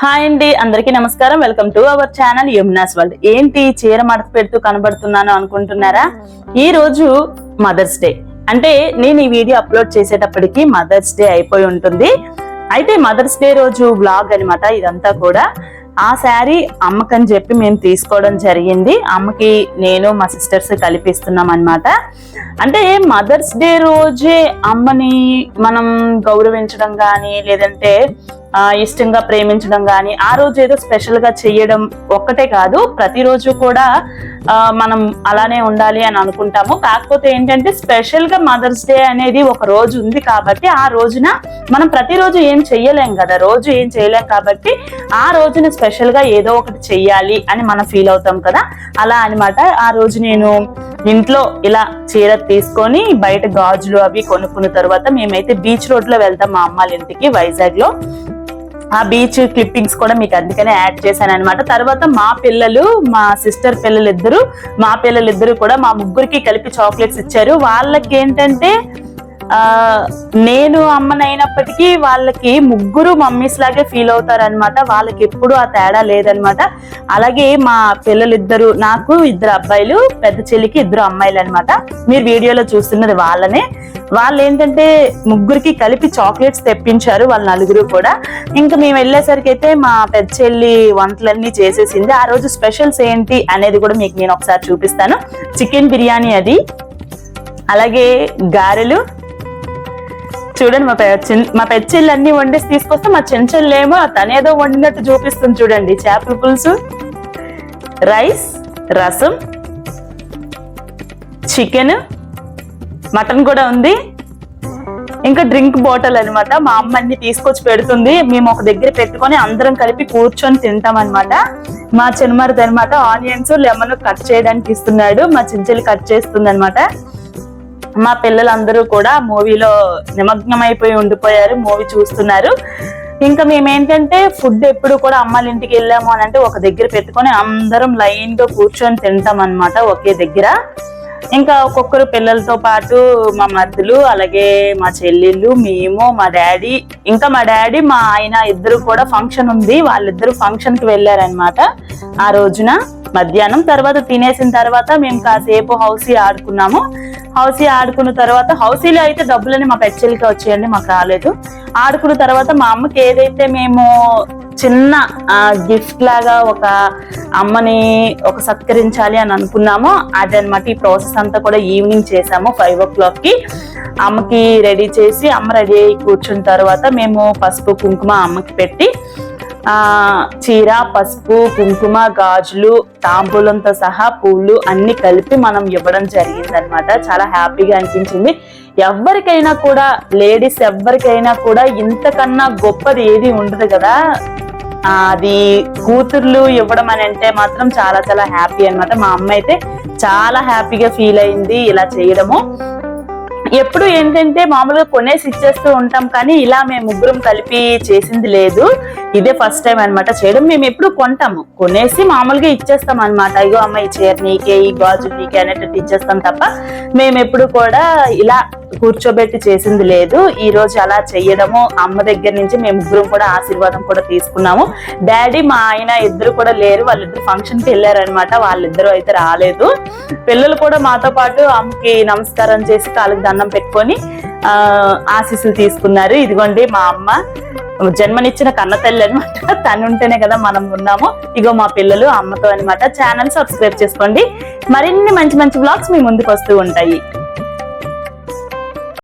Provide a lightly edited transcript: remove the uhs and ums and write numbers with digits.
Hi అండి, అందరికీ నమస్కారం. Welcome to our channel Yamuna's world. ఏంటి చీర మడత పెడుతూ కనబడుతున్నాను అనుకుంటున్నారా? ఈ రోజు మదర్స్ డే. అంటే నేను ఈ వీడియో అప్లోడ్ చేసేటప్పటికి మదర్స్ డే అయిపోయి ఉంటుంది. అయితే మదర్స్ డే రోజు వ్లాగ్ అన్నమాట ఇదంతా కూడా. ఆ శారీ అమ్మకని చెప్పి మేము తీసుకోవడం జరిగింది. అమ్మకి నేను మా సిస్టర్స్ కలిపిస్తున్నాం అన్నమాట. అంటే మదర్స్ డే రోజే అమ్మని మనం గౌరవించడం కానీ, లేదంటే ఇష్టంగా ప్రేమించడం కానీ, ఆ రోజు ఏదో స్పెషల్ గా చెయ్యడం ఒక్కటే కాదు, ప్రతిరోజు కూడా మనం అలానే ఉండాలి అని అనుకుంటాము. కాకపోతే ఏంటంటే స్పెషల్ గా మదర్స్ డే అనేది ఒక రోజు ఉంది కాబట్టి ఆ రోజున మనం ప్రతిరోజు ఏం చెయ్యలేం కదా, రోజు ఏం చేయలేం కాబట్టి ఆ రోజున స్పెషల్ గా ఏదో ఒకటి చెయ్యాలి అని మనం ఫీల్ అవుతాం కదా, అలా అన్నమాట. ఆ రోజు నేను ఇంట్లో ఇలా చీర తీసుకొని బయట గాజులు అవి కొనుక్కున్న తర్వాత మేమైతే బీచ్ రోడ్ లో వెళ్తాం మా అమ్మాళ్ళ ఇంటికి, వైజాగ్ లో. ఆ బీచ్ క్లిప్పింగ్స్ కూడా మీకు అందుకనే యాడ్ చేశాను అనమాట. తర్వాత మా పిల్లలు, మా సిస్టర్ పిల్లలిద్దరు కూడా మా ముగ్గురికి కలిపి చాక్లెట్స్ ఇచ్చారు. వాళ్ళకి ఏంటంటే నేను అమ్మనైనప్పటికీ వాళ్ళకి ముగ్గురు మమ్మీస్ లాగే ఫీల్ అవుతారు అనమాట. వాళ్ళకి ఎప్పుడు ఆ తేడా లేదనమాట. అలాగే మా పిల్లలిద్దరు, నాకు 2 అబ్బాయిలు, పెద్ద చెల్లికి 2 అమ్మాయిలు అనమాట. మీరు వీడియోలో చూస్తున్నది వాళ్ళనే. వాళ్ళు ఏంటంటే ముగ్గురికి కలిపి చాక్లెట్స్ తెప్పించారు, వాళ్ళ నలుగురు కూడా. ఇంకా మేము వెళ్ళేసరికి అయితే మా పెద్ద చెల్లి వంటలన్నీ చేసేసింది. ఆ రోజు స్పెషల్స్ ఏంటి అనేది కూడా మీకు నేను ఒకసారి చూపిస్తాను. చికెన్ బిర్యానీ అది, అలాగే గారెలు. చూడండి మా పెద్ద చెల్లి అన్ని వండేసి తీసుకొస్తే మా చిన్న చెల్లి ఏమో తనేదో వండినట్టు చూపిస్తుంది. చూడండి, చేపల పులుసు, రైస్, రసం, చికెన్, మటన్ కూడా ఉంది, ఇంకా డ్రింక్ బాటిల్ అనమాట. మా అమ్మ అన్ని తీసుకొచ్చి పెడుతుంది. మేము ఒక దగ్గర పెట్టుకొని అందరం కలిపి కూర్చొని తింటాం అనమాట. మా చిన్నమరిది అనమాట ఆనియన్స్, లెమన్ కట్ చేయడానికి ఇస్తున్నాడు, మా చిన్నచెల్లి కట్ చేస్తుంది అనమాట. మా పిల్లలందరూ కూడా మూవీలో నిమగ్నమైపోయి ఉండిపోయారు, మూవీ చూస్తున్నారు. ఇంకా మేమేంటంటే ఫుడ్ ఎప్పుడు కూడా అమ్మాళ్ళ ఇంటికి వెళ్ళాము అని అంటే ఒక దగ్గర పెట్టుకొని అందరం లైన్ గా కూర్చొని తింటాం అనమాట, ఒకే దగ్గర. ఇంకా ఒక్కొక్కరు పిల్లలతో పాటు మా మరుదులు, అలాగే మా చెల్లెళ్ళు, మేము, మా డాడీ, ఇంకా మా డాడీ, మా ఆయన ఇద్దరు కూడా ఫంక్షన్ ఉంది, వాళ్ళిద్దరు ఫంక్షన్ కి వెళ్ళారనమాట ఆ రోజున మధ్యాహ్నం. తర్వాత తినేసిన తర్వాత మేము కాసేపు హౌసీ ఆడుకున్నాము. హౌసీ ఆడుకున్న తర్వాత, హౌసీలో అయితే డబ్బులని మా పెచ్చలికి వచ్చేయండి, మాకు రాలేదు. ఆడుకున్న తర్వాత మా అమ్మకి ఏదైతే మేము చిన్న గిఫ్ట్ లాగా ఒక అమ్మని సత్కరించాలి అని అనుకున్నామో అదనమాట. ఈ ప్రాసెస్ అంతా కూడా ఈవినింగ్ చేసాము 5 o'clock కి. అమ్మకి రెడీ చేసి, అమ్మ రెడీ అయ్యి కూర్చున్న తర్వాత మేము పసుపు కుంకుమ అమ్మకి పెట్టి, చీర, పసుపు, కుంకుమ, గాజులు, తాంబూలంతో సహా పూలు అన్ని కలిపి మనం ఇవ్వడం జరిగింది అనమాట. చాలా హ్యాపీగా అనిపించింది. ఎవరికైనా కూడా, లేడీస్ ఎవరికైనా కూడా ఇంతకన్నా గొప్పది ఏది ఉండదు కదా. అది కూతుర్లు ఇవ్వడం అని అంటే మాత్రం చాలా చాలా హ్యాపీ అనమాట. మా అమ్మ అయితే చాలా హ్యాపీగా ఫీల్ అయింది ఇలా చేయడము. ఎప్పుడు ఏంటంటే మామూలుగా కొనేసి ఇచ్చేస్తూ ఉంటాం, కానీ ఇలా మేము ముగ్గురం కలిపి చేసింది లేదు. ఇదే ఫస్ట్ టైం అనమాట చేయడం. మేము ఎప్పుడు కొంటాము, కొనేసి మామూలుగా ఇచ్చేస్తాం అనమాట. ఇగో అమ్మ ఈ చీర నీకే, ఈ గాజు నీకే అనేటట్టు ఇచ్చేస్తాం తప్ప మేము ఎప్పుడు కూడా ఇలా కూర్చోబెట్టి చేసింది లేదు. ఈ రోజు అలా చెయ్యడము, అమ్మ దగ్గర నుంచి మేము ముగ్గురం కూడా ఆశీర్వాదం కూడా తీసుకున్నాము. డాడీ, మా ఆయన ఇద్దరు కూడా లేరు, వాళ్ళిద్దరు ఫంక్షన్ కి వెళ్ళారనమాట. వాళ్ళిద్దరూ అయితే రాలేదు. పిల్లలు కూడా మాతో పాటు అమ్మకి నమస్కారం చేసి కాళ్ళకి దండం పెట్టుకొని ఆశీస్సులు తీసుకున్నారు. ఇదిగోండి మా అమ్మ, జన్మనిచ్చిన కన్న తల్లి అనమాట. తను ఉంటేనే కదా మనం ఉన్నాము. ఇగో మా పిల్లలు అమ్మతో అనమాట. ఛానల్ సబ్స్క్రైబ్ చేసుకోండి, మరిన్ని మంచి మంచి వ్లాగ్స్ మీ ముందుకు వస్తూ ఉంటాయి.